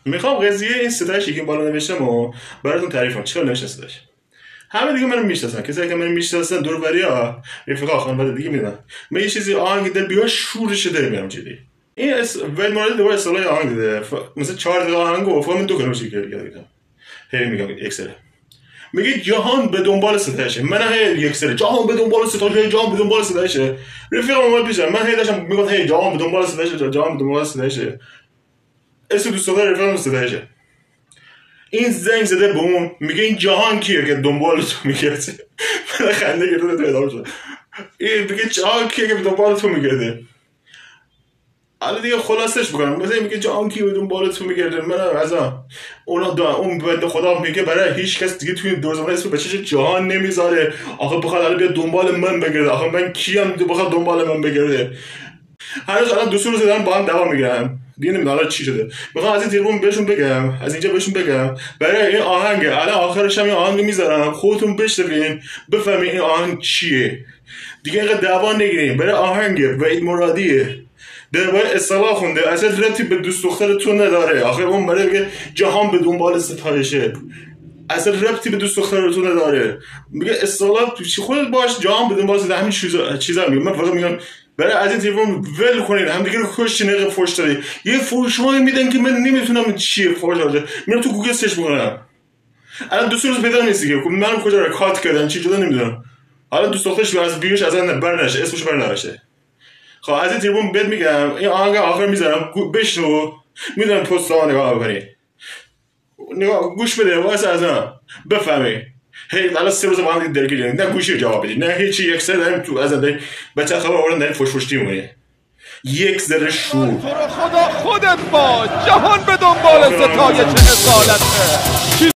میخوام قضیه این ستایشی که بالا نوشتم و براتون تعریف کنم. چرا نوشتم ستایش؟ همه دیگه منو میشناسن، کسایی که منو میشناسن دور و بریا رفقا خانواده دیگه میدونن من یه چیزی آهنگ دل بیاد شورش دل میارم جدی. این وید مورال دوباره اصطلاح آهنگ داده، مثلا 4 دقیقه آهنگ گفت من 2 کلمه چیکار کردم. هی میگم اکسره، میگه جهان به دنبال ستایشه. من هی اکسره جهان به دنبال ستایشه، جهان به دنبال ستایشه. رفیقم اومد پیشم، من هی داشتم میگم هی جهان به دنبال ستایشه، جهان به دنبال ستایشه. اسم دوست دختر رفیقم ستایشه. این زنگ زده به اون میگه این جهان کیه که دنبال تو میگرده. من خنده گرفته تو ادامه شد. این میگه جهان کیه که دنبال تو میگرده. حالا دیگه خلاصش بکنم، مثلا میگه جهان کیه دنبال تو میگرده. من از اون بنده خدا میگه برای هیچ کس دیگه توی دور زمان اسم بچه‌ش جهان نمیذاره. آخه بخواد الان بیا دنبال من بگرده، آخه من کیم بخواد دنبال من بگرده. هنوز الان 2 روز دارن با هم دعوا میگیرن. دیگه نمیدونم حالا چی شده. میخوام از این تلفن بهشون بگم، از اینجا بهشون بگم برای این آهنگ الان آخرش هم این آهنگ میذارم، خودتون بشنوین بفهمین این آهنگ چیه. دیگه اینقدر دعوا نگیرین. برای آهنگ وید مرادیه، درباره اصطلاح خونده، اصلا ربطی به دوست دخترتون نداره. آخه اون برای میگه جهان به دنبال ستایشه، اصلا ربطی به دوست دخترتون نداره. میگه اصطلاح خودت باش، جهان به دنبال ستایشه، همین چیزا میگه. من فقط میگم برای از این تلفن ول کنین، هم دیگه رو کشت نقه فوش داری. یه فوش‌هایی میدن که من نمیتونم چیه فوش داره. میرم تو گوگل سرچ میکنم، الان 2 روز پیدا نیست دیگه. منم کجا رو کات کردن چی شده نمیدونم. حالا دوست دخترش از بیوش ازن برنشه، اسمش برنشه. خب از این تلفن بهت میگم این آهنگ آخر میذارم بشنو، میدونم پست ها نگاه بکنی، نگاه گوش بده واسه ازم بفهمی. هی حالا 3 روز با هم درگیری نه گوشی جواب بدی نه هیچی. یک سر داریم تو از این بچه خبر آوردن داریم فوش میمونی. یک ذره شور تو رو خدا خودت باش، جهان به دنبال ستایش اصالته.